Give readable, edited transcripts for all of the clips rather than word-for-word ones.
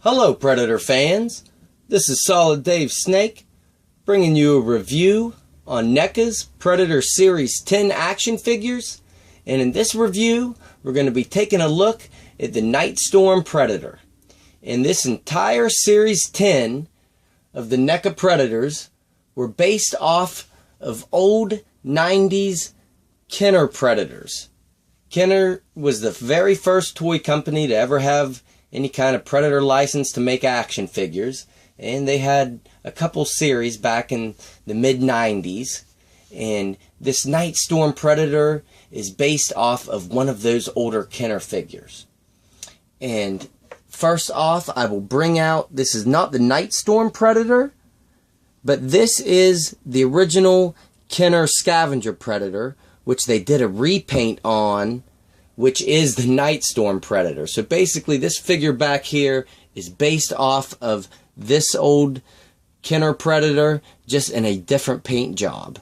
Hello Predator fans, this is Solid Dave Snake bringing you a review on NECA's Predator Series 10 action figures, and in this review we're going to be taking a look at the Nightstorm Predator. And this entire Series 10 of the NECA Predators were based off of old 90s Kenner Predators. Kenner was the very first toy company to ever have any kind of Predator license to make action figures, and they had a couple series back in the mid-90s, and this Nightstorm Predator is based off of one of those older Kenner figures. And first off, I will bring out, this is not the Nightstorm Predator, but this is the original Kenner Scavenger Predator, which they did a repaint on, which is the Nightstorm Predator. So basically this figure back here is based off of this old Kenner Predator, just in a different paint job.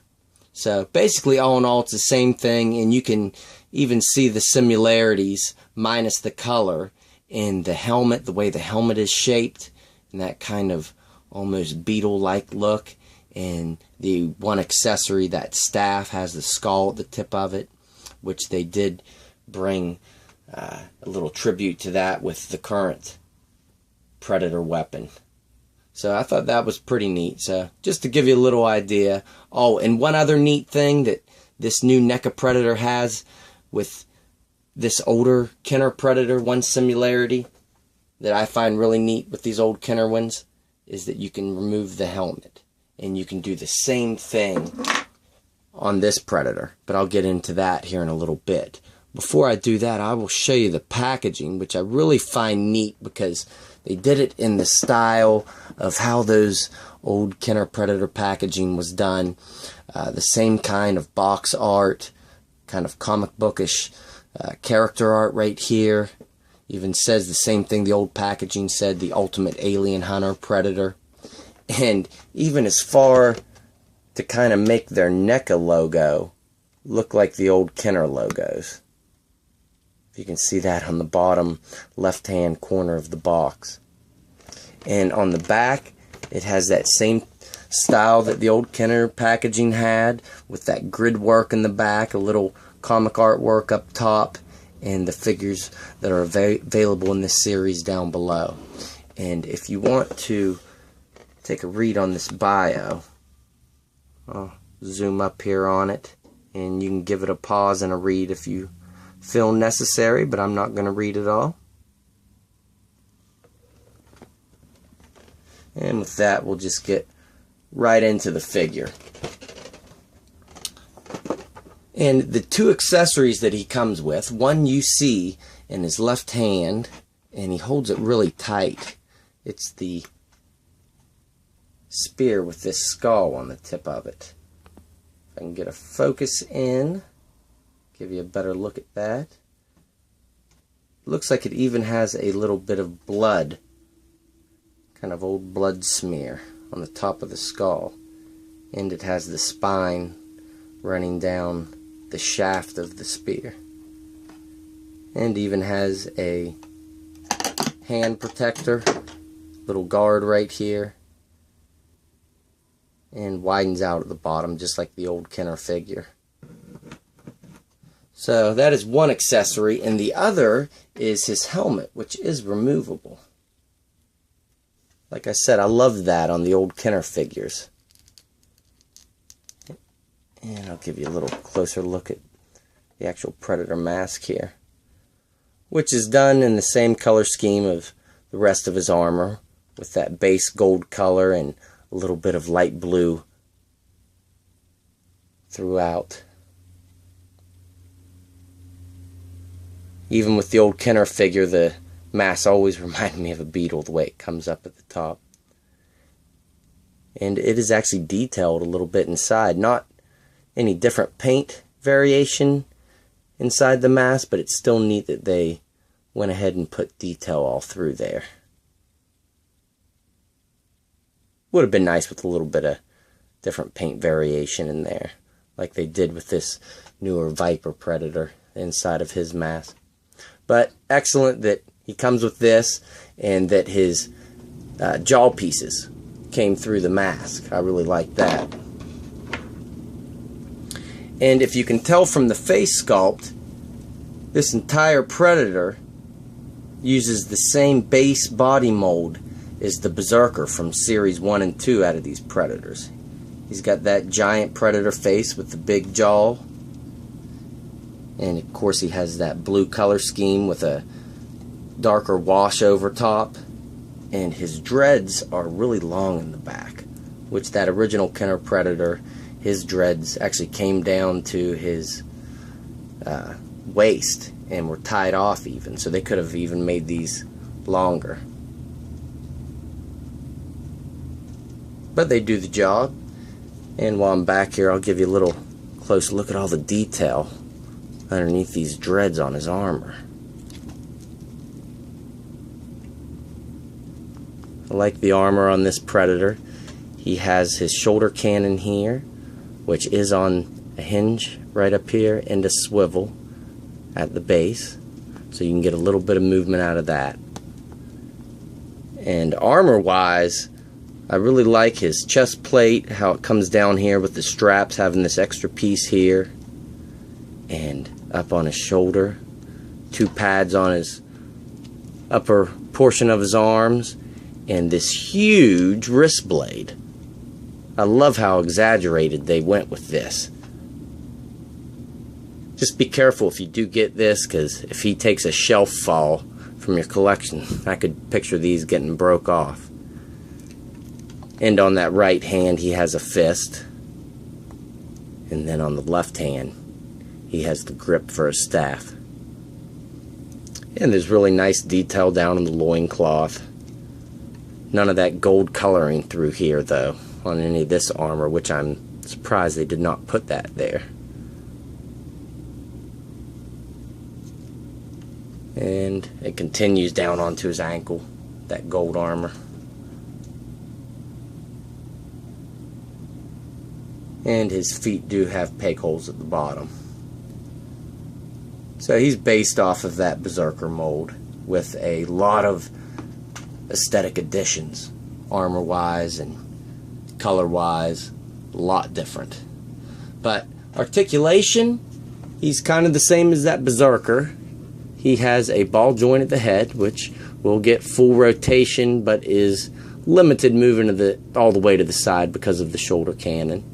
So basically all in all it's the same thing, and you can even see the similarities minus the color in the helmet, the way the helmet is shaped, and that kind of almost beetle-like look. And the one accessory, that staff, has the skull at the tip of it, which they did bring a little tribute to that with the current Predator weapon. So I thought that was pretty neat. So just to give you a little idea. Oh, and one other neat thing that this new NECA Predator has with this older Kenner Predator, one similarity that I find really neat with these old Kenner ones, is that you can remove the helmet. And you can do the same thing on this Predator. But I'll get into that here in a little bit. Before I do that, I will show you the packaging, which I really find neat because they did it in the style of how those old Kenner Predator packaging was done. The same kind of box art, kind of comic bookish character art right here. Even says the same thing the old packaging said, the ultimate alien hunter Predator. And even as far to kind of make their NECA logo look like the old Kenner logos. You can see that on the bottom left-hand corner of the box. And on the back, it has that same style that the old Kenner packaging had, with that grid work in the back, a little comic artwork up top, and the figures that are available in this series down below. And if you want to take a read on this bio, I'll zoom up here on it, and you can give it a pause and a read if you feel necessary, but I'm not going to read it all. And with that, we'll just get right into the figure. And the two accessories that he comes with, one you see in his left hand, and he holds it really tight. It's the spear with this skull on the tip of it. If I can get a focus in, give you a better look at that. Looks like it even has a little bit of blood, kind of old blood smear on the top of the skull. And it has the spine running down the shaft of the spear. And even has a hand protector, little guard right here. And widens out at the bottom just like the old Kenner figure. So that is one accessory, and the other is his helmet, which is removable. Like I said, I love that on the old Kenner figures. And I'll give you a little closer look at the actual Predator mask here, which is done in the same color scheme of the rest of his armor, with that base gold color and a little bit of light blue throughout. Even with the old Kenner figure, the mask always reminded me of a beetle, the way it comes up at the top. And it is actually detailed a little bit inside. Not any different paint variation inside the mask, but it's still neat that they went ahead and put detail all through there. Would have been nice with a little bit of different paint variation in there, like they did with this newer Viper Predator inside of his mask. But excellent that he comes with this, and that his jaw pieces came through the mask. I really like that. And if you can tell from the face sculpt, this entire Predator uses the same base body mold as the Berserker from Series 1 and 2 out of these Predators. He's got that giant Predator face with the big jaw. And of course he has that blue color scheme with a darker wash over top. And his dreads are really long in the back, which that original Kenner Predator, his dreads actually came down to his waist and were tied off even, so they could have even made these longer. But they do the job. And while I'm back here, I'll give you a little close look at all the detail underneath these dreads on his armor. I like the armor on this Predator. He has his shoulder cannon here, which is on a hinge right up here and a swivel at the base, so you can get a little bit of movement out of that. And armor wise, I really like his chest plate, how it comes down here with the straps having this extra piece here, and up on his shoulder, 2 pads on his upper portion of his arms, and this huge wrist blade. I love how exaggerated they went with this. Just be careful if you do get this, because if he takes a shelf fall from your collection, I could picture these getting broke off. And on that right hand he has a fist, and then on the left hand he has the grip for a staff. And there's really nice detail down in the loincloth. None of that gold coloring through here though on any of this armor, which I'm surprised they did not put that there. And it continues down onto his ankle, that gold armor. And his feet do have peg holes at the bottom. So he's based off of that Berserker mold with a lot of aesthetic additions, armor wise and color wise, a lot different. But articulation, he's kind of the same as that Berserker. He has a ball joint at the head, which will get full rotation but is limited moving all the way to the side because of the shoulder cannon.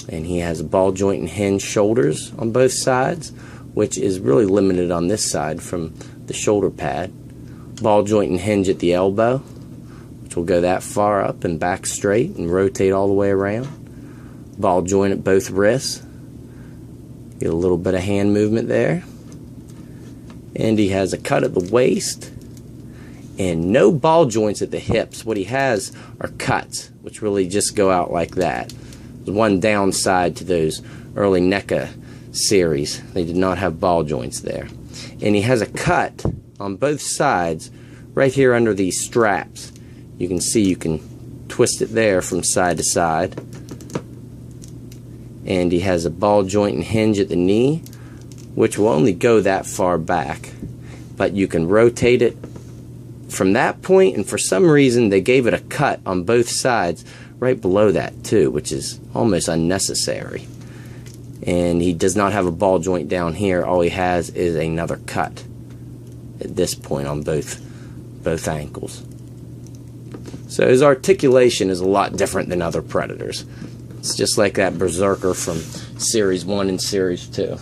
And he has a ball joint and hinge shoulders on both sides, which is really limited on this side from the shoulder pad. Ball joint and hinge at the elbow, which will go that far up and back straight and rotate all the way around. Ball joint at both wrists. Get a little bit of hand movement there. And he has a cut at the waist and no ball joints at the hips. What he has are cuts, which really just go out like that. There's one downside to those early NECA series. They did not have ball joints there. And he has a cut on both sides right here under these straps. You can see you can twist it there from side to side. And he has a ball joint and hinge at the knee, which will only go that far back, but you can rotate it from that point, and for some reason they gave it a cut on both sides right below that too, which is almost unnecessary. And he does not have a ball joint down here. All he has is another cut at this point on both ankles. So his articulation is a lot different than other Predators. It's just like that Berserker from Series 1 and Series 2.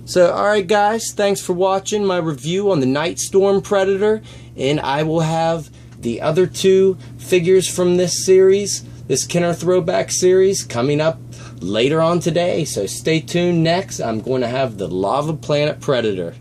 So, alright guys, thanks for watching my review on the Nightstorm Predator, and I will have the other 2 figures from this series, this Kenner Throwback series, coming up later on today. So stay tuned. Next, I'm going to have the Lava Planet Predator.